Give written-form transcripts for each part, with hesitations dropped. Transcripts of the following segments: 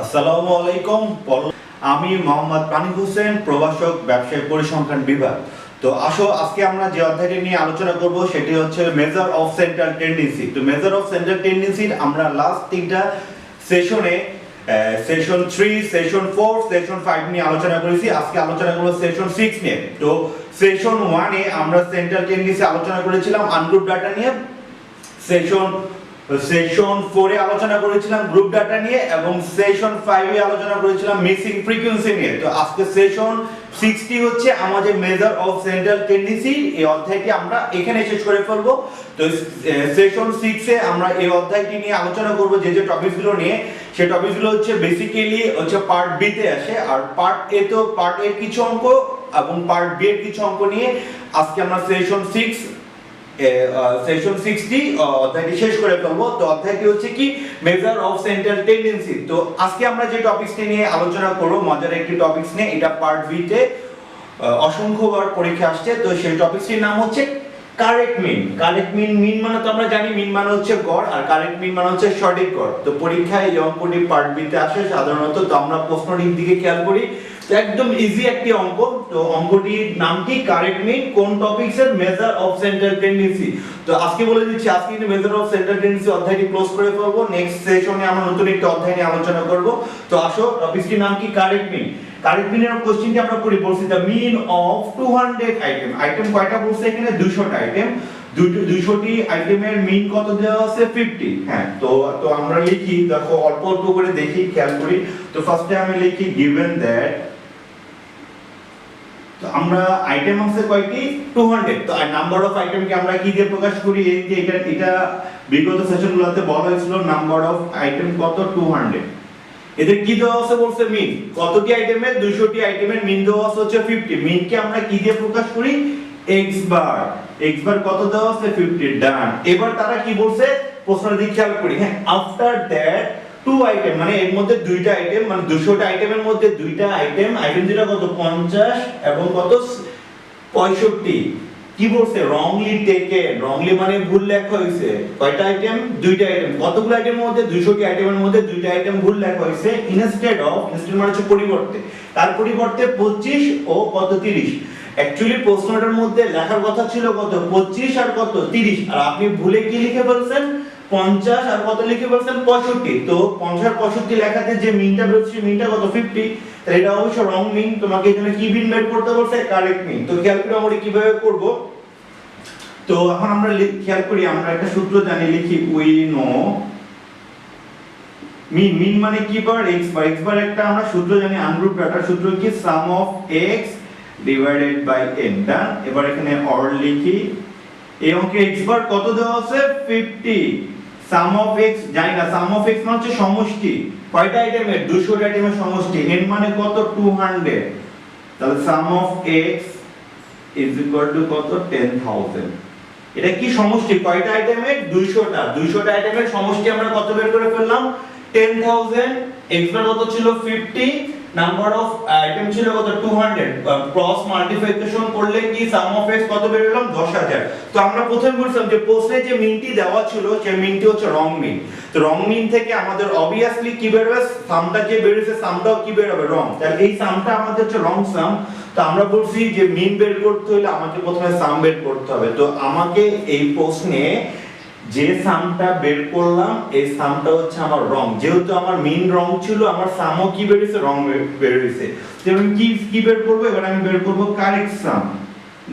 আসসালামু আলাইকুম। আমি মোহাম্মদ পানিক হোসেন, প্রভাষক, ব্যবসায়িক পরিসংখ্যান বিভাগ। তো আসো আজকে আমরা যে অধ্যায়টি নিয়ে আলোচনা করব সেটি হচ্ছে মেজার অফ সেন্ট্রাল টেন্ডেন্সি। তো মেজার অফ সেন্ট্রাল টেন্ডেন্সি আমরা লাস্ট তিনটা সেশনে সেশন 3, সেশন 4, সেশন 5 নিয়ে আলোচনা করেছি। আজকে আলোচনা করব সেশন 6 নিয়ে। তো সেশন 1 এ আমরা সেন্ট্রাল টেন্ডেন্সি আলোচনা করেছিলাম আনগ্রুপ ডাটা নিয়ে। সেশন 4 এ আলোচনা করেছিলাম গ্রুপ ডাটা নিয়ে এবং সেশন 5 এ আলোচনা করেছিলাম মিসিং ফ্রিকোয়েন্সি নিয়ে। তো আজকে সেশন 60 হচ্ছে আমাদের মেজার অফ সেন্ট্রাল টেন্ডেন্সি। এই অধ্যায়টি আমরা এখানে শেষ করে ফেলব। তো সেশন 6 এ আমরা এই অধ্যায়টি নিয়ে আলোচনা করব যে টপিকগুলো নিয়ে। সেই টপিকগুলো হচ্ছে বেসিক্যালি হচ্ছে পার্ট বি তে আসে, আর পার্ট এ তো পার্ট এর কিছু অঙ্ক এবং পার্ট বি এর কিছু অঙ্ক নিয়ে আজকে আমরা সেশন 60 অধ্যায়টি শেষ করে ফেলবো। তো অধ্যায়টি হচ্ছে কি মেজার অফ সেন্ট্রাল টেন্ডেন্সি। তো আজকে আমরা যে টপিকসটি নিয়ে আলোচনা করব মজার একটি টপিকস নিয়ে, এটা পার্ট বি তে অসংখ্যবার পরীক্ষা আসছে। তো সেই টপিকসটির নাম হচ্ছে কারেক্ট মিন। কারেক্ট মিন মানে তো আমরা জানি মিন মানে হচ্ছে গড়, আর কারেক্ট মিন মানে হচ্ছে সঠিক গড়। তো পরীক্ষায় এই অঙ্কটি পার্ট বি তে আসে সাধারণত। তো আমরা প্রশ্নটির দিকে খেয়াল করি। তো একদম ইজি একটি অঙ্ক। তো অঙ্কটির নাম কি? Correct mean. কোন টপিকসের? Measure of central tendency. তো আজকে বলে দিচ্ছি, আজকে কিন্তু মেজার অফ সেন্ট্রাল টেন্ডেন্সি অধ্যায়টি ক্লোজ করে ফেলবো। নেক্সট সেশনে আমরা নতুন একটা অধ্যায় নিয়ে আলোচনা করব। তো আসো টপিকটির নাম কি? কারেক্ট মিন। কারেক্ট মিনের কোশ্চেনটি আমরা পড়ি। বলছি দা মিন অফ 200 আইটেম। আইটেম কয়টা বলছে এখানে? 200টা আইটেম। 200টি আইটেমের মিন কত দেওয়া আছে? 50। হ্যাঁ, তো আমরা লিখি, দেখো অল্প অল্প করে দেখি, খেয়াল করি। তো ফার্স্টে আমি লিখি গিভেন দ্যাট, তো আমরা আইটেম আছে কয়টি? 200। তো নাম্বার অফ আইটেমকে আমরা কি দিয়ে প্রকাশ করি? এই যে এটা বিগত সেশনগুলোতে বলা হয়েছিল নাম্বার অফ আইটেম কত? 200। এদের কি দেওয়া আছে বলছে? মিন। কতটি আইটেমের? 200টি আইটেমের মিন দেওয়া আছে হচ্ছে 50। মিনকে আমরা কি দিয়ে প্রকাশ করি? x বার। x বার কত দেওয়া আছে? 50। ডান। এবার তারা কি বলছে প্রশ্নের দিকে খেয়াল করি। হ্যাঁ, আফটার দ্যাট টু আইটেম, মানে এর মধ্যে দুইটা আইটেম, মানে 200টা আইটেমের মধ্যে দুইটা আইটেম দুটো কত? 50 এবং কত? 65। কি বলছে? Wrongly taken. রংলি মানে ভুল লেখা হয়েছে। কয়টা আইটেম? দুইটা আইটেম। কতগুলো আইটেমের মধ্যে? 200টি আইটেমের মধ্যে দুইটা আইটেম ভুল লেখা হয়েছে। ইনস্টেড অফ, ইনস্টেড মানে হচ্ছে পরিবর্তে, তার পরিবর্তে 25 ও কত? 30। অ্যাকচুয়ালি প্রশ্নটার মধ্যে লেখার কথা ছিল কত? 25 আর কত? 30। আর আপনি ভুলে কি লিখে ফেলছেন? 50 আর কত লিখে ফেলছেন? 65। তো 50 আর 65 লেখাতে যে মিনটা বেরোচ্ছে মিনটা কত? 50। তাহলে এটা অবশ্য রং মিন। তোমাকে এখানে কি মিন বের করতে বলছে? কারেক্ট মিন। তো খেয়াল করে আমরা কিভাবে করব। তো এখন আমরা খেয়াল করি, আমরা একটা সূত্র জানি, লিখি উই নো মিন মানে কি বার? x বার। x বার একটা আমরা সূত্র জানি আনগ্রুপ ডাটার সূত্র কি? Sum of x divided by n। Done. এবার এখানে অর লিখি। এই অঙ্কে x বার কত দেওয়া আছে? 50। সাম অফ x জানি না। সাম অফ x মানে হচ্ছে সমষ্টি। কয়টা আইটেমের? 200 আইটেমের সমষ্টি। n মানে কত? 200। তাহলে sum of x is equal to কত? 10000। এটা কি সমষ্টি? কয়টা আইটেমের? 200টা। 200টা আইটেমের সমষ্টি আমরা কত বের করে ফেললাম? 10000। x বার কত ছিল? 50। নাম্বার অফ আইটেম ছিল কত? 200। ক্রস মাল্টিপ্লিকেশন করলে কি সাম অফ x কত বের হলাম? 10000। তো আমরা প্রথমে বলছিলাম যে প্রশ্নে যে মিনটি দেওয়া ছিল সেই মিনটি হচ্ছে রং মিন। তো রং মিন থেকে আমাদের অবভিয়াসলি কি বের হবে? সামটা যে বের হইছে সামটাও কি বের হবে? রং। তাহলে এই সামটা আমাদের হচ্ছে রং সাম। তো আমরা বলছি যে মিন বের করতে হলে আমাকে প্রথমে সাম বের করতে হবে। তো আমাকে এই প্রশ্নে যে সামটা বের করলাম এই সামটা হচ্ছে আমার রং। যেহেতু আমার মিন রং ছিল, আমার সামও কি বের হইছে? রং বের হইছে। তো আমি কি বের করব? এবার আমি বের করব কারেক্ট সাম।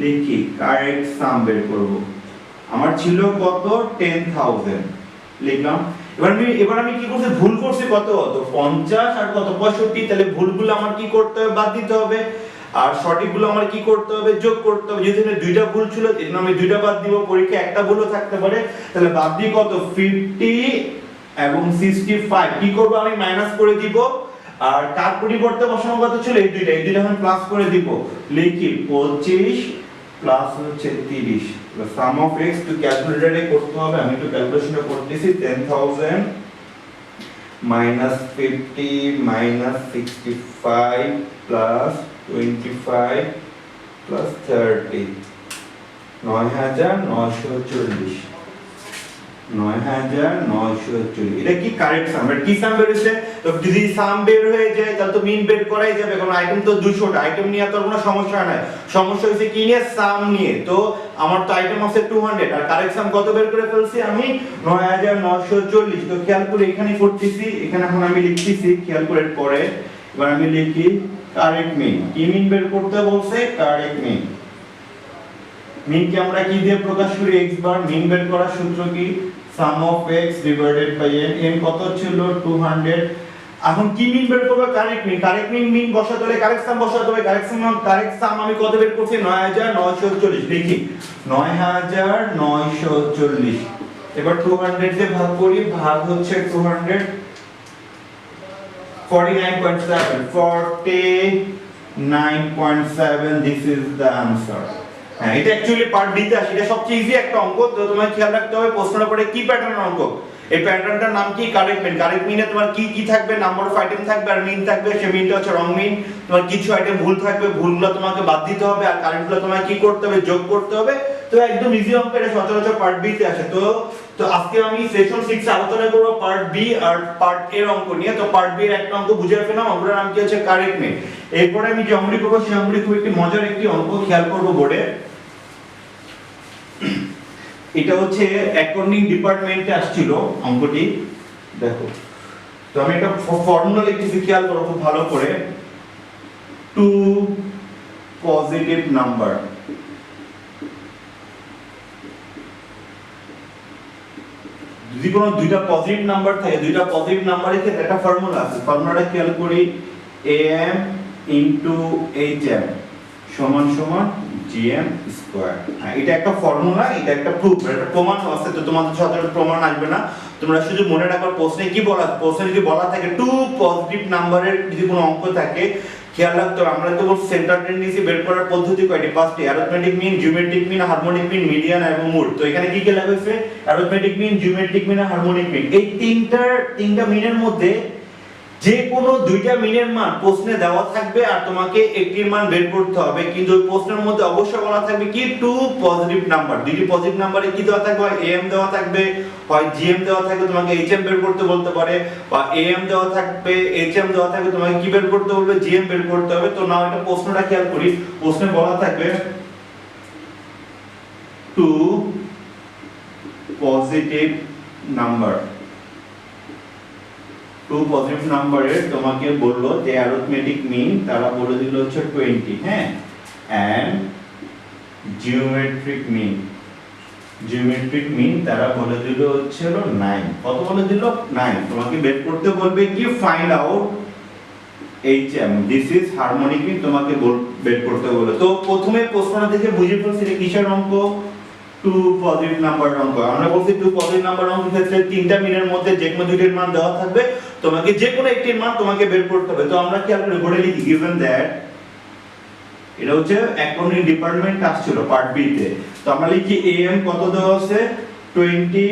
লিখি কারেক্ট সাম বের করব। আমার ছিল কত? 10000 লিখলাম। এবার আমি কি করছি? ভুল করছি কত? তো 50 আর কত? 65। তাহলে ভুলগুলো আমার কি করতে হবে? বাদ দিতে হবে। আর সঠিকগুলো আমার কি করতে হবে? যোগ করতে হবে। যেহেতু এখানে দুইটা ভুল ছিল এজন্য আমি দুইটা বাদ দিব। পরীক্ষা একটা ভুলও থাকতে পারে। তাহলে বাদ দিই কত? 50 এবং 65। কি করব? আমি মাইনাস করে দিব। আর কার পরিবর্তে বসানো কত ছিল? এই দুইটা আমি প্লাস করে দিব। লিখি 25 প্লাস হচ্ছে 30। সাম অফ x টু ক্যালকুলেটরে করতে হবে। আমি একটু ক্যালকুলেশনটা করতেছি। 10000 minus 50 minus 65 plus 25 plus 30 9940। 9940 এটা কি কারেক্ট সাম, বাট কি সাম বের হইছে? তো যদি সাম বের হয়ে যায় তাহলে তো মিন বের করাই যাবে, কারণ আইটেম তো 200টা, আইটেম নিয়ে তো কোনো সমস্যা নাই। সমস্যা হইছে কি নিয়ে? সাম নিয়ে। তো আমার তো আইটেম আছে 200 আর কারেক্ট সাম কত বের করে ফেলছি আমি? 9940। তো খেয়াল করে এখানে করতেছি, এখানে এখন আমি লিখতেছি খেয়াল করে পরে। এবার আমি লিখি কারেক্ট মিন। কি মিন বের করতে বলছে? কারেক্ট মিন। মিন কে আমরা কি দিয়ে প্রকাশ করি? x বার। মিন বের করার সূত্র কি? sum of x divided by n। n কত ছিল? 200। এখন কি মিন বের করব? কারেক্ট মিন। কারেক্ট মিন বসাতে হলে কারেক্ট সাম বসাতে হবে। কারেক্ট সাম আমি কত বের করছি? 9940। লিখি 9940। এবার 200 দিয়ে ভাগ করি, ভাগ হচ্ছে 200, 49.7, 49.7। This is the answer. হ্যাঁ, এটা অ্যাকচুয়ালি পার্ট বি তে আসে। এটা সবচেয়ে ইজি একটা অঙ্ক। তো তোমার খেয়াল রাখতে হবে প্রশ্নের পরে কি প্যাটার্নের অঙ্ক। এই প্যাটার্নটার নাম কি? কারেক্ট মিন। কারেক্ট মিনে তোমার কি কি থাকবে? নাম্বার অফ আইটেম থাকবে আর মিন থাকবে। সে মিনটা হচ্ছে রং মিন। তোমার কিছু আইটেম ভুল থাকবে, ভুলগুলো তোমাকে বাদ দিতে হবে আর কারেক্টগুলো তোমাকে কি করতে হবে? যোগ করতে হবে। তো একদম ইজি অঙ্ক। এটা সচরাচর পার্ট বি তে আসে। তো আজকে আমি সেশন 6 এ আলোচনা করব পার্ট বি আর পার্ট এর অঙ্ক নিয়ে। তো পার্ট বি এর একটা অঙ্ক বুঝে ফেললাম, অঙ্কটার নাম কি হচ্ছে? কারেক্ট মিন। এরপরে আমি যে অঙ্কটি করব সেই অঙ্কটি খুব একটি মজার একটি অঙ্ক। খেয়াল করব বোর্ডে। এটা হচ্ছে অ্যাকাউন্টিং ডিপার্টমেন্টে আসছিল অঙ্কটি। দেখো, তো আমি একটা ফর্মুলা লিখেছি, খেয়াল করো খুব ভালো করে। টু পজিটিভ নাম্বার, যদি কোনো দুইটা পজিটিভ নাম্বার থাকে, দুইটা পজিটিভ নাম্বারের ক্ষেত্রে একটা ফর্মুলা আছে। ফর্মুলাটা খেয়াল করি, am into hm সমান সমান gm স্কয়ার। এটা একটা ফর্মুলা, এটা একটা প্রুফ, এটা প্রমাণ আছে। তো তোমাদের সাথে প্রমাণ আসবে না, তোমরা শুধু মনে রাখো প্রশ্নে কি বলা। প্রশ্নে যদি বলা থাকে টু পজিটিভ নাম্বারের যদি কোনো অঙ্ক থাকে, খেয়াল রাখতে হবে আমরা তো বলছি সেন্টার টেন্ডেন্সি বের করার পদ্ধতি কয়টি? পাঁচটি। Arithmetic mean, geometric mean, harmonic mean, median এবং মোড। তো এখানে কি কি লেখা হয়েছে? অ্যারিথমেটিক মিন, জিওমেট্রিক মিন আর হারমোনিক মিন। এই তিনটা মিনের মধ্যে যে কোনো দুইটা মিনের মান প্রশ্নে দেওয়া থাকবে আর তোমাকে একটির মান বের করতে হবে। কিন্তু ওই প্রশ্নের মধ্যে অবশ্যই বলা থাকবে কি? Two positive number. দুইটি পজিটিভ নাম্বারে কি দেওয়া থাকবে? হয় am দেওয়া থাকবে, হয় gm দেওয়া থাকবে, তোমাকে hm বের করতে বলতে পারে, বা am দেওয়া থাকবে, hm দেওয়া থাকবে, তোমাকে কি বের করতে বলবে? gm বের করতে হবে। তো নাও এটা প্রশ্নটা খেয়াল করি। প্রশ্নে বলা থাকবে two positive number. Two positive নাম্বারের তোমাকে বললো যে অ্যারিথমেটিক মিন তারা বলে দিল হচ্ছে 20, হ্যাঁ, এন্ড জিওমেট্রিক মিন তারা বলে দিল হচ্ছে 9। কত বলে দিল? 9। তোমাকে বের করতে বলবে কি? Find out hm, this is harmonic mean, তোমাকে বের করতে বলে। তো প্রথমে প্রশ্নটা দেখে বুঝে ফেলছি এটা কিসের অঙ্ক? টু পজিটিভ নাম্বার অঙ্ক। আমরা বলছি টু পজিটিভ নাম্বার অঙ্কের ক্ষেত্রে তিনটা মিনের মধ্যে যে কোনো দুইটির মান দেওয়া থাকবে, তোমাকে যে কোনো একটির মান তোমাকে বের করতে হবে। তো আমরা কি আমরা বোর্ডে লিখি given that, এটা হচ্ছে অ্যাকাউন্টিং ডিপার্টমেন্ট আসছিল পার্ট বি তে। তো আমরা লিখি am কত দেওয়া আছে? 20,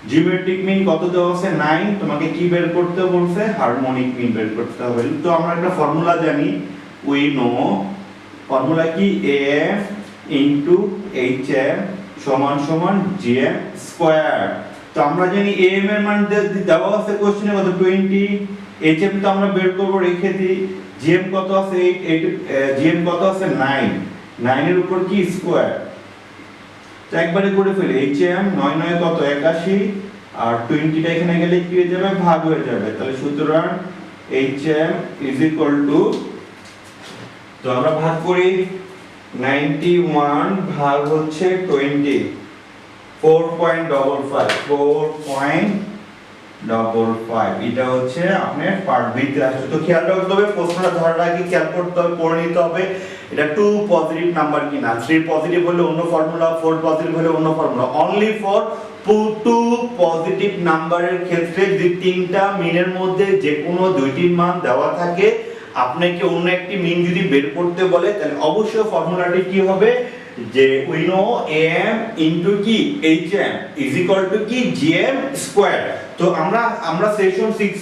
জিওমেট্রিক মিন কত দেওয়া আছে? 9। তোমাকে কি বের করতে বলছে? হারমোনিক মিন বের করতে হবে। তো আমরা একটা ফর্মুলা জানি, উই নো ফর্মুলা কি? am into hm সমান সমান gm স্কয়ার। তো আমরা জানি am এর মান দেওয়া আছে কোশ্চেনে কত? 20, hm তো আমরা বের করব, রেখে দিই। gm কত আছে? 8, gm কত আছে? 9। 9 এর উপর কি? স্কয়ার। তো একবারে করে ফেলি, hm 9 9 কত? 81, আর 20 টা এখানে গেলে কি হয়ে যাবে? ভাগ হয়ে যাবে। তাহলে সুতরাং hm is equal to, তো আমরা ভাগ করি 91 ভাগ হচ্ছে 20, 4.55 এটা হচ্ছে আপনার পার্ট বি তে আসছে। তো খেয়াল রাখতে হবে প্রশ্নটা ধরার আগে খেয়াল করতে হবে, পড়ে নিতে হবে এটা টু পজিটিভ নাম্বার কিনা। 3 পজিটিভ হলে অন্য ফর্মুলা, 4 পজিটিভ হলে অন্য formula. Only for two positive নাম্বারের ক্ষেত্রে যদি তিনটা মিনের মধ্যে যে কোনো দুইটির মান দেওয়া থাকে, আপনাকে অন্য একটি মিন যদি বের করতে বলে, তাহলে অবশ্যই ফর্মুলাটি কি হবে? যে উই নো am into কি? hm is equal to কি? gm square. তো আমরা সেশন 6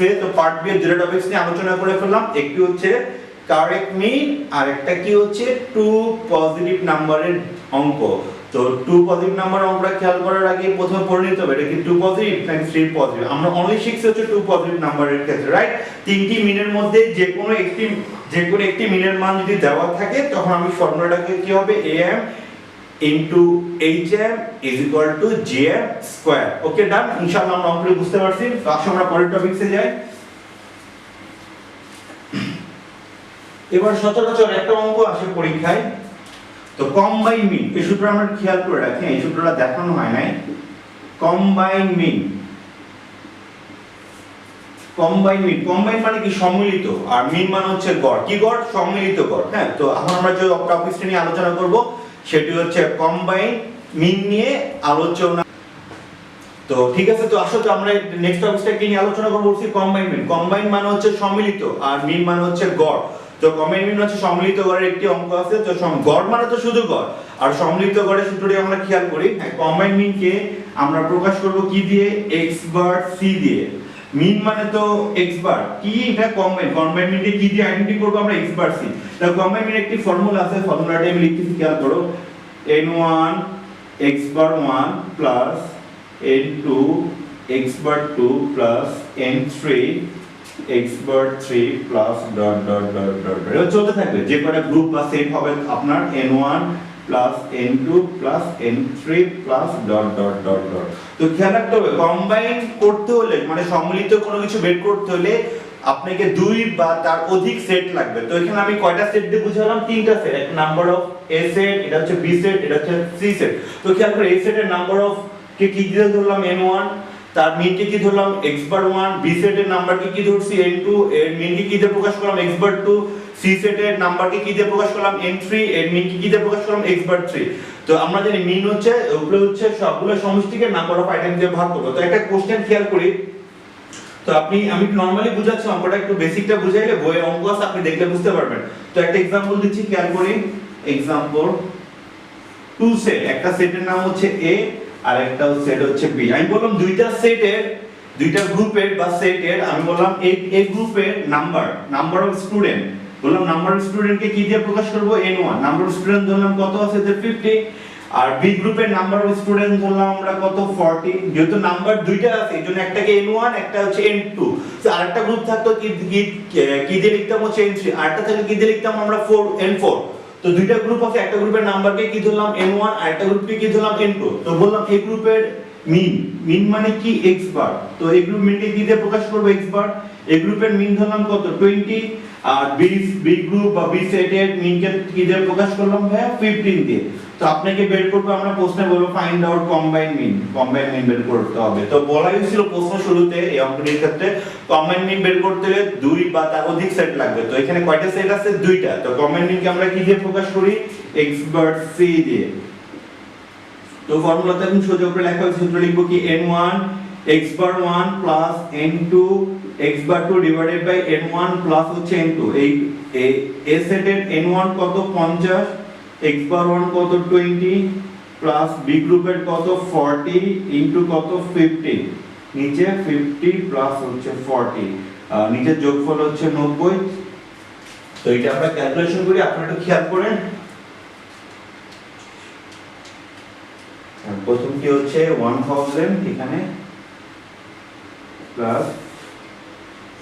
এ তো পার্ট বি এর দুটো টপিকস নিয়ে আলোচনা করে ফেললাম। একটি হচ্ছে কারেক্ট মিন আর একটা কি হচ্ছে টু পজিটিভ নাম্বারের অঙ্ক। তো 2 পজিটিভ নাম্বার অঙ্কটা খেয়াল করার আগে প্রথমে পড়ে নিতে হবে এটা কি 2 পজিটিভ নাকি 3 পজিটিভ। আমরা অনলি শিখছি হচ্ছে 2 পজিটিভ নাম্বারের ক্ষেত্রে, রাইট? তিনটি মিনের মধ্যে যে কোনো একটি মিনের মান যদি দেওয়া থাকে তখন আমি ফর্মুলাটাকে কি হবে am into hm is equal to gm square। ওকে, ডান। ইনশাআল্লাহ আমরা অঙ্কটা বুঝতে পারছি। তো আসলে আমরা পরের টপিকসে যাই। এবার সচরাচর একটা অঙ্ক আসে পরীক্ষায়, তো কম্বাইন মিন, এই সূত্রটা আমরা খেয়াল করে রাখি, এই সূত্রটা দেখানো হয় নাই। কম্বাইন মিন মানে কি সম্মিলিত, আর মিন মানে হচ্ছে গড়। কি গড়? সম্মিলিত গড়। হ্যাঁ, তো এখন আমরা যে টপিকটা নিয়ে আলোচনা করব সেটি হচ্ছে কম্বাইন মিন নিয়ে আলোচনা। তো ঠিক আছে, তো আসলে আমরা নেক্সট টপিকটা কি নিয়ে আলোচনা করব বলছি কম্বাইন মিন। কম্বাইন মানে হচ্ছে সম্মিলিত আর মিন মানে হচ্ছে গড়। তো কম্বাইন মিন হচ্ছে সম্মিলিত গড়ের একটি অঙ্ক আছে। তো গড় মানে তো শুধু গড়, আর সম্মিলিত গড়ের সূত্রটি আমরা খেয়াল করি। কম্বাইন মিনকে আমরা প্রকাশ করব কি দিয়ে? x বার c দিয়ে। মিন মানে তো x বার, কি এটা কম্বাইন মিনকে কি দিয়ে আইডেন্টিফাই করব আমরা? x বার c। তো কম্বাইন মিনের একটি ফর্মুলা আছে, ফর্মুলাটা আমি লিখতেছি, খেয়াল করো। n1 x bar 1 plus n2 x bar 2 plus n3 x bar 3 plus dot dot dot dot এটা চলতে থাকবে। যে কয়টা গ্রুপ বা সেট হবে আপনার n1 plus n2 plus n3 plus dot dot dot dot। তো খেয়াল রাখতে হবে কম্বাইন করতে হলে মানে সম্মিলিত কোনো কিছু বের করতে হলে আপনাকে দুই বা তার অধিক সেট লাগবে। তো এখানে আমি কয়টা সেট দিয়ে বুঝালাম? তিনটা সেট। একটা নাম্বার অফ a সেট, এটা হচ্ছে b সেট, এটা হচ্ছে c সেট। তো খেয়াল করে a সেটের নাম্বার অফ কে কি দিয়ে ধরলাম? n1, তার মিনকে কি ধরলাম? x বার 1, b সেটের নাম্বারকে কি ধরছি? n2, এর মিনকে কি দিয়ে প্রকাশ করলাম? x বার 2, c সেটের নাম্বারকে কি দিয়ে প্রকাশ করলাম? n3, এর মিনকে কি দিয়ে প্রকাশ করলাম? x বার 3। তো আমরা জানি মিন হচ্ছে ওগুলো হচ্ছে সবগুলো সমষ্টিকে নাম্বার অফ আইটেম দিয়ে ভাগ করব। তো একটা কোশ্চেন খেয়াল করি, তো আমি নরমালি বুঝাচ্ছি, অঙ্কটা একটু বেসিকটা বুঝাইলে বইয়ে অঙ্ক আছে আপনি দেখলে বুঝতে পারবেন। তো একটা एग्जांपल দিচ্ছি, খেয়াল করি। एग्जांपल 2 সেট, একটা সেটের নাম হচ্ছে a আর একটা সেট হচ্ছে b। আমি বললাম দুইটা গ্রুপের বা সেটের আমি বললাম a গ্রুপের নাম্বার অফ স্টুডেন্ট, বললাম নাম্বার অফ স্টুডেন্টকে কি দিয়ে প্রকাশ করব? n1। নাম্বার অফ স্টুডেন্ট ধরলাম কত আছে? 50। আর বি গ্রুপের নাম্বার অফ স্টুডেন্ট ধরলাম আমরা কত? 40। যেহেতু নাম্বার দুইটা আছে এইজন্য একটাকে n1 একটা হচ্ছে n2। তো আরেকটা গ্রুপ থাকতো কি দিয়ে লিখতাম? হচ্ছে n3। আরেকটা থাকলে কি দিয়ে লিখতাম আমরা? n4। তো দুইটা গ্রুপ আছে, একটা গ্রুপের নাম্বারকে কি ধরলাম? n1, আর একটা গ্রুপকে কি ধরলাম? n2। তো বললাম এই গ্রুপের মিন মানে কি? x বার। তো এই গ্রুপ মিনকে কি দিয়ে প্রকাশ করব? x বার। এই গ্রুপের মিন ধরলাম কত? 20। আর বি গ্রুপ বা বি সেটের মিনকে কি দিয়ে প্রকাশ করলাম? ভাই 15 দিয়ে। তো আপনাকে বের করব, আমরা প্রশ্নে বলবো ফাইন্ড আউট কম্বাইন মিন বের করতে হবে। তো বলাই ছিল প্রশ্ন শুরুতে এই অঙ্কটির ক্ষেত্রে কম্বাইন মিন বের করতে হলে দুই বা তার অধিক সেট লাগবে। তো এখানে কয়টা সেট আছে? দুইটা। তো কম্বাইন মিনকে আমরা কি দিয়ে প্রকাশ করি? x বার c দিয়ে। তো ফর্মুলাতে আমি সোজা উপরে লেখা আছে, সূত্র লিখব কি? n1 x bar 1 plus n2 x bar 2 divided by n1 plus হচ্ছে n2। এই a সেটের n1 কত? 50, x বার 1 কত? 20 প্লাস b গ্রুপের কত? 40 ইনটু কত? 50। নিচে 50 প্লাস হচ্ছে 40, নিচে যোগফল হচ্ছে 90। তো এটা আমরা ক্যালকুলেশন করি, আপনারা একটু খেয়াল করেন। প্রথমটি হচ্ছে 1000 এখানে প্লাস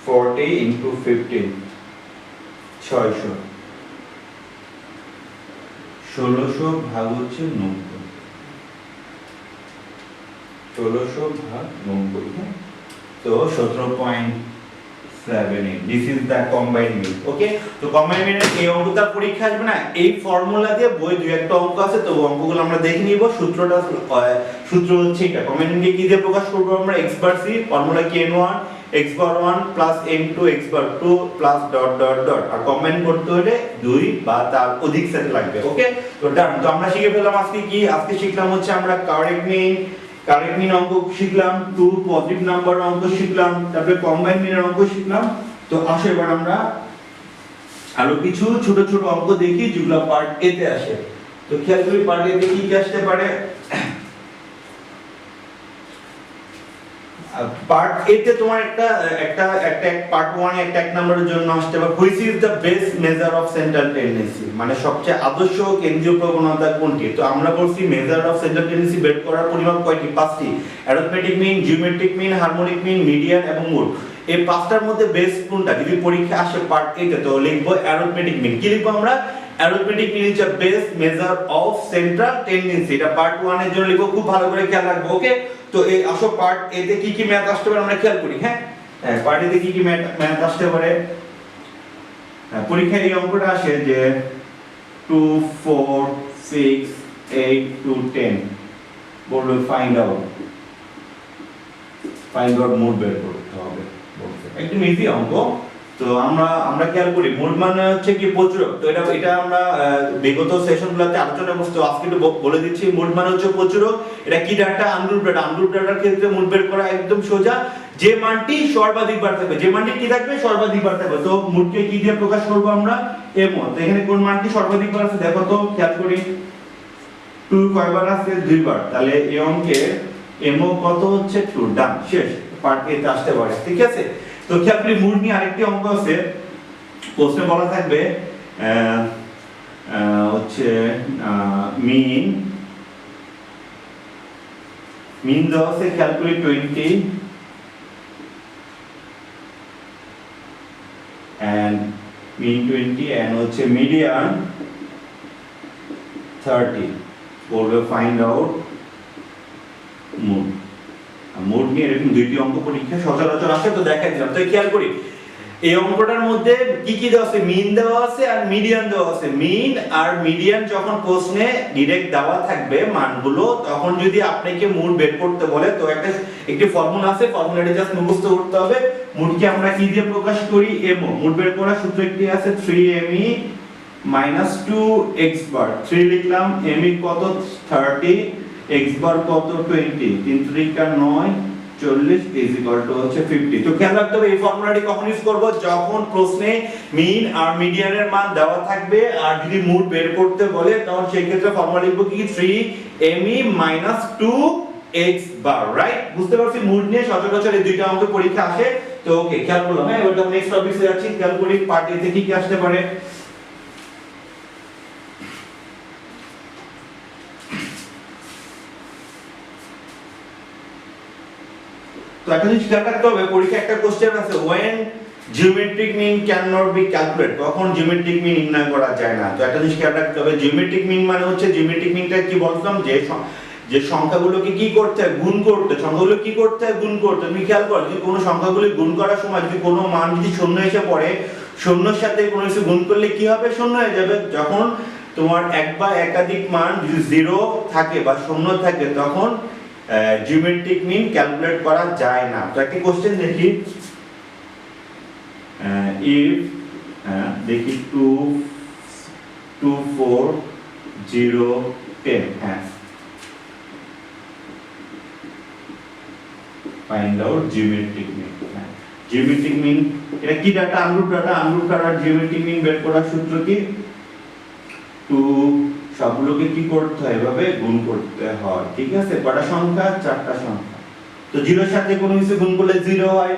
40 ইনটু 15 600, 1600 ভাগ হচ্ছে 90, 1600 ভাগ 90। তো 17.78। দিস ইজ দা কম্বাইন্ড মিন। ওকে, তো কম্বাইন্ড মিনের এই অঙ্কটা পরীক্ষা আসবে না, এই ফর্মুলা দিয়ে বই দুই একটা অঙ্ক আছে, তো অঙ্কগুলো আমরা দেখে নিব। সূত্র হচ্ছে এটা, কম্বাইন্ড মিনকে কি দিয়ে প্রকাশ করব আমরা? x বার c। ফর্মুলা কি? n1 x bar 1 plus n2 x bar 2 plus dot dot dot. আর কম্বাইন করতে হলে দুই বা তার অধিক সেট লাগবে। ওকে, তো ডান। তো আমরা শিখে ফেললাম আজকে কি? আজকে শিখলাম হচ্ছে আমরা কারেক্ট মিন অঙ্ক শিখলাম, 2 পজিটিভ নাম্বার অঙ্ক শিখলাম, তারপরে কম্বাইন মিনের অঙ্ক শিখলাম। তো আসো এবার আমরা আরো কিছু ছোট ছোট অঙ্ক দেখি যেগুলো পার্ট এ তে আসে। তো খেয়াল করি পার্ট এ তে কি কি আসতে পারে। পার্ট এ তে তোমার একটা একটা একটা পার্ট 1 একটা এক নম্বরের জন্য আসতে পারে which is the best measure of central tendency, মানে সবচেয়ে আদর্শ কেন্দ্রীয় প্রবণতা কোনটি। তো আমরা বলছি মেজার অফ সেন্ট্রাল টেন্ডেন্সি বের করার পরিমাপ কয়টি? 5টি। Arithmetic mean, geometric mean, harmonic mean, median এবং মোড। এই পাঁচটার মধ্যে বেস্ট কোনটা যদি পরীক্ষা আসে পার্ট এ তে, তো লিখবো অ্যারিথমেটিক মিন। কি লিখবো আমরা? Arithmetic mean is the best measure of central tendency. এটা পার্ট 1 এর জন্য লিখবো, খুব ভালো করে খেয়াল রাখবো। ওকে, তো এই আসো পার্ট এ তে কি কি ম্যাথ আসতে পারে আমরা খেয়াল করি। হ্যাঁ, পার্ট এ তে কি কি ম্যাথ আসতে পারে? পরীক্ষায় এই অঙ্কটা আসে যে 2 4 6 8 2 10 বলবে ফাইন্ড আউট মোড বের করতে হবে বলছে। একদম ইজি অঙ্ক। তো আমরা খেয়াল করি মোড মানে হচ্ছে কি প্রচুরক। তো এটা আমরা বিগত সেশনগুলোতে আলোচনা করছি, তো আজকে একটু বলে দিচ্ছি। মোড মানে হচ্ছে প্রচুরক। এটা কি ডাটা? Ungroup data. আনগ্রুপ ডাটার ক্ষেত্রে মোড বের করা একদম সোজা। যে মানটি সর্বাধিক বার থাকবে, যে মানটি কি থাকবে? সর্বাধিক বার থাকবে। তো মোডকে কি দিয়ে প্রকাশ করব আমরা? এম। তো এখানে কোন মানটি সর্বাধিক বার আছে দেখো তো, খেয়াল করি। 2 কয়বার আছে? 2 বার। তাহলে এই অঙ্কে এম কত হচ্ছে? 2। ডান, শেষ। পার্ট এ তে আসতে পারে, ঠিক আছে। তো খেয়াল করি মোড নিয়ে আরেকটি অঙ্ক আছে, প্রশ্নে বলা থাকবে হচ্ছে মিন দেওয়া আছে, খেয়াল করি 20 and mean 20 and হচ্ছে মিডিয়ান 30 বলবে ফাইন্ড আউট মোড। মোড নিয়ে এরকম দুইটি অঙ্ক পরীক্ষা সচরাচর আসে, তো দেখাই দিলাম। তো খেয়াল করি এই অঙ্কটার মধ্যে কি কি দেওয়া আছে? মিন দেওয়া আছে আর মিডিয়ান দেওয়া আছে। মিন আর মিডিয়ান যখন প্রশ্নে ডাইরেক্ট দেওয়া থাকবে মানগুলো, তখন যদি আপনাকে মোড বের করতে বলে, তো একটি ফর্মুলা আছে, ফর্মুলাটা জাস্ট মুখস্থ করতে হবে। মোডকে আমরা কি দিয়ে প্রকাশ করি? এমও। মোড বের করার সূত্র একটি আছে 3me - 2x বার। 3 লিখলাম, me কত? 30, x বার কত? 20, 3 3 9 40 is equal to হচ্ছে 50। তো খেয়াল রাখতে হবে এই ফর্মুলাটি কখন ইউজ করব? যখন প্রশ্নে মিন আর মিডিয়ানের মান দেওয়া থাকবে আর যদি মোড বের করতে বলে, তখন সেই ক্ষেত্রে ফর্মুলা লিখব কি? 3me - 2x বার। রাইট? বুঝতে পারছি মোড নিয়ে সচরাচর এই দুইটা অঙ্ক পরীক্ষা আসে। তো ওকে, খেয়াল করলাম। হ্যাঁ, এবার নেক্সট টপিকে যাচ্ছি। খেয়াল করি পার্ট এ তে কি কি আসতে পারে। তো একটা জিনিস খেয়াল রাখতে হবে, পরীক্ষায় একটা কোশ্চেন আছে when geometric mean cannot be calculated, কখন জিওমেট্রিক মিন নির্ণয় করা যায় না। তো একটা জিনিস খেয়াল রাখতে হবে, জিওমেট্রিক মিন মানে হচ্ছে, জিওমেট্রিক মিনটা কি বলতাম, যে সংখ্যাগুলোকে কি করতে হয়? গুণ করতে। সংখ্যাগুলো কি করতে হয়? গুণ করতে। তুমি খেয়াল করো, যদি কোনো সংখ্যাগুলো গুণ করার সময় যদি কোনো মান যদি শূন্য এসে পড়ে, শূন্যর সাথে কোনো কিছু গুণ করলে কি হবে? শূন্য হয়ে যাবে। যখন তোমার এক বা একাধিক মান যদি জিরো থাকে বা শূন্য থাকে, তখন জিওমেট্রিক মিন ক্যালকুলেট করা যায় না। তো একটা কোশ্চেন দেখি, if দেখি 2 2 4 0 10, হ্যাঁ, find out geometric mean. Geometric mean এটা কি ডাটা? Ungroup data. আনগ্রুপ ডাটার জিওমেট্রিক মিন বের করার সূত্র কি? 2 সবগুলোকে কি করতে হয়? এভাবে গুণ করতে হয়, ঠিক আছে। কয়টা সংখ্যা? 4টা সংখ্যা। তো জিরোর সাথে কোনো কিছু গুণ করলে 0 হয়,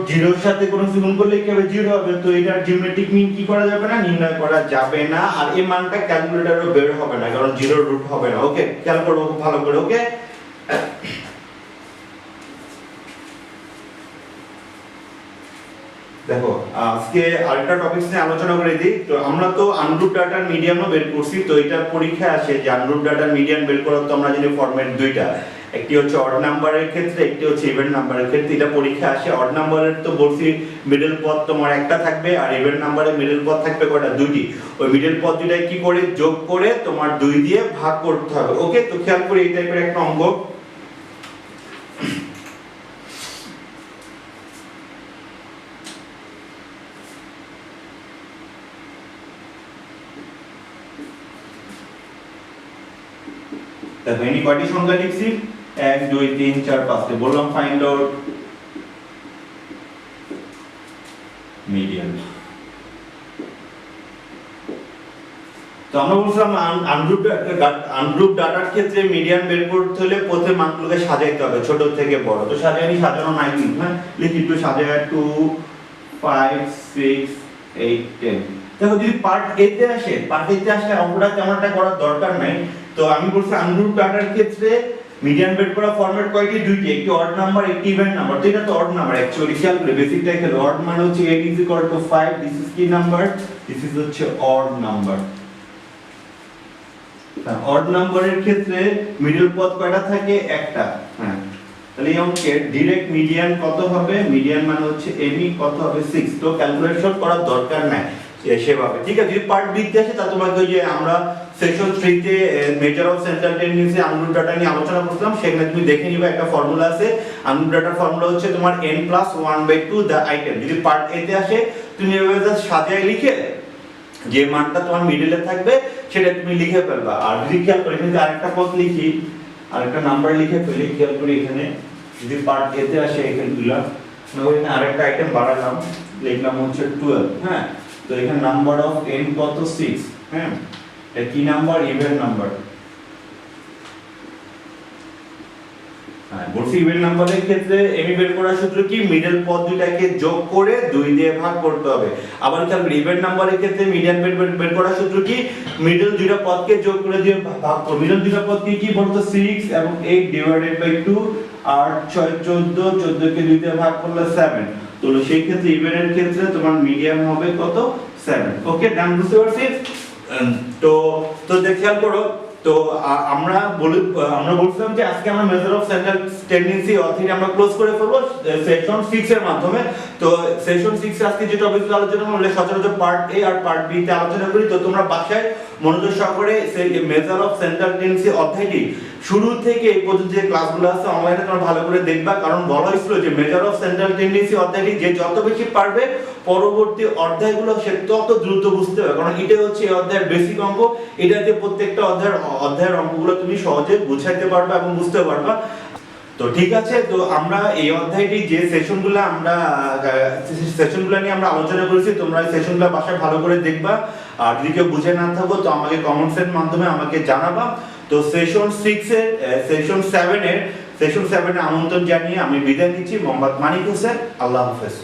জিরোর সাথে কোনো কিছু গুণ করলে কি হবে? 0 হবে। তো এটার জিওমেট্রিক মিন কি করা যাবে না? নির্ণয় করা যাবে না। আর এই মানটা ক্যালকুলেটরও বের হবে না, কারণ জিরোর রুট হবে না। ওকে, খেয়াল করো খুব ভালো করে। ওকে, দেখো আজকে আরেকটা টপিক নিয়ে আলোচনা করে দিই। তো আমরা তো আনগ্রুপ ডাটার মিডিয়ানও বের করছি। তো এটা পরীক্ষা আসে যে আনগ্রুপ ডাটার মিডিয়ান বের করার তো আমরা জানি ফরম্যাট দুইটা, একটি হচ্ছে অড নাম্বারের ক্ষেত্রে, একটি হচ্ছে ইভেন নাম্বারের ক্ষেত্রে। এটা পরীক্ষা আসে। অড নাম্বারের তো বলছি মিডল পদ তোমার একটা থাকবে, আর ইভেন নাম্বারের মিডল পদ থাকবে কয়টা? দুইটি। ওই মিডল পদ দুইটাই কি করে? যোগ করে তোমার 2 দিয়ে ভাগ করতে হবে। ওকে, তো খেয়াল করে এই টাইপের একটা অঙ্ক। দেখো এখানে কয়টি সংখ্যা লিখছি? 1 2 3 4 5টি। বললাম ফাইন্ড আউট মিডিয়ান। তো আমরা বলছিলাম আনগ্রুপ ডাটার ক্ষেত্রে মিডিয়ান বের করতে হলে প্রথমে মানগুলোকে সাজাইতে হবে ছোট থেকে বড়। তো সাজানো নাই কিন্তু, হ্যাঁ লিখি একটু সাজায় 2 5 6 8 10। দেখো যদি পার্ট এ তে আসে, পার্ট এ তে আসলে অঙ্কটা তেমনটা করার দরকার নাই। তো আমি বলছি আনগ্রুপ ডাটার ক্ষেত্রে মিডিয়ান বের করা ফরম্যাট কয়টি? দুইটি, একটি অড নাম্বার একটি ইভেন নাম্বার। তো এটা তো অড নাম্বার অ্যাকচুয়ালি, খেয়াল করে বেসিকটাই খেলো। অড মানে হচ্ছে n = 5, দিস ইজ কি নাম্বার? দিস ইজ হচ্ছে অড নাম্বার। অড নাম্বারের ক্ষেত্রে মিডল পদ কয়টা থাকে? একটা। হ্যাঁ, তাহলে এই অঙ্কের ডাইরেক্ট মিডিয়ান কত হবে? মিডিয়ান মানে হচ্ছে মি কত হবে? 6। তো ক্যালকুলেশন করার দরকার নাই সেভাবে, ঠিক আছে? যদি পার্ট বি তে আসে তা তোমাকে ওই যে আমরা সেকশন 3 তে measure of central tendency ungroup data নিয়ে আলোচনা করলাম, সেখানে তুমি দেখে নিবে একটা ফর্মুলা আছে। আনগ্রুপ ডাটার ফর্মুলা হচ্ছে তোমার n + 1/2 দ্য আইটেম। যদি পার্ট এ তে আসে তুমি এভাবে জাস্ট সাজিয়ে লিখে যে মানটা তোমার মিডলে থাকবে সেটা তুমি লিখে ফেলবা। আর যদি খেয়াল করি এখানে আরেকটা পদ লিখি, আরেকটা নাম্বার লিখে ফেলি, খেয়াল করি এখানে যদি পার্ট এ তে আসে এখানে দিলাম, মানে এখানে আরেকটা আইটেম বাড়ালাম, লিখলাম হচ্ছে 12। হ্যাঁ, তো এখানে নাম্বার অফ n কত? 6। হ্যাঁ, এটা কি নাম্বার? Even number. হ্যাঁ, বলছি ইভেন নাম্বারের ক্ষেত্রে এমি বের করার সূত্র কি? মিডল পদ দুইটাকে যোগ করে 2 দিয়ে ভাগ করতে হবে। আবার খেয়াল করি ইভেন নাম্বারের ক্ষেত্রে মিডিয়ান বের করার সূত্র কি? মিডল দুইটা পদকে যোগ করে দিয়ে ভাগ করব। মিডল দুইটা পদ কি বলতো? 6 এবং 8 / 2, 8 6 14, 14 কে 2 দিয়ে ভাগ করলে 7। তো সেই ক্ষেত্রে ইভেনের ক্ষেত্রে তোমার মিডিয়ান হবে কত? 7। ওকে, ডান, বুঝতে পারছিস? তো খেয়াল করো, তো আমরা বলছিলাম যে আজকে আমরা measure of central tendency authority আমরা ক্লোজ করে ফেলবো সেকশন 6 এর মাধ্যমে। তো সেকশন 6 এ আজকে যে টপিকগুলো আলোচনা করব সচরাচর পার্ট এ আর পার্ট বি তে আলোচনা করি। তো তোমরা বাসায় মনোযোগ সহকারে সেই মেজার অফ সেন্ট্রাল টেন্ডেন্সি অধ্যায়টি শুরু থেকে এই পর্যন্ত যে ক্লাসগুলো আছে অনলাইনে তোমরা ভালো করে দেখবা, কারণ বলা হয়েছিল যে মেজার অফ সেন্ট্রাল টেন্ডেন্সি অধ্যায়টি যে যত বেশি পারবে পরবর্তী অধ্যায়গুলো সে তত দ্রুত বুঝতে হবে, কারণ এটা হচ্ছে এই অধ্যায়ের বেসিক অঙ্ক। এটাতে প্রত্যেকটা অধ্যায়ের অঙ্কগুলো তুমি সহজে বুঝাইতে পারবা এবং বুঝতে পারবা। তো ঠিক আছে, তো আমরা এই অধ্যায়টি যে সেশনগুলো নিয়ে আমরা আলোচনা করেছি, তোমরা এই সেশনগুলো বাসায় ভালো করে দেখবা। আর যদি কেউ বুঝে না থাকো তো আমাকে কমেন্টসের মাধ্যমে আমাকে জানাবা। তো সেশন 7 এর আমন্ত্রণ জানিয়ে আমি বিদায় নিচ্ছি। মোহাম্মদ মানিক হোসেন। আল্লাহ হাফেজ।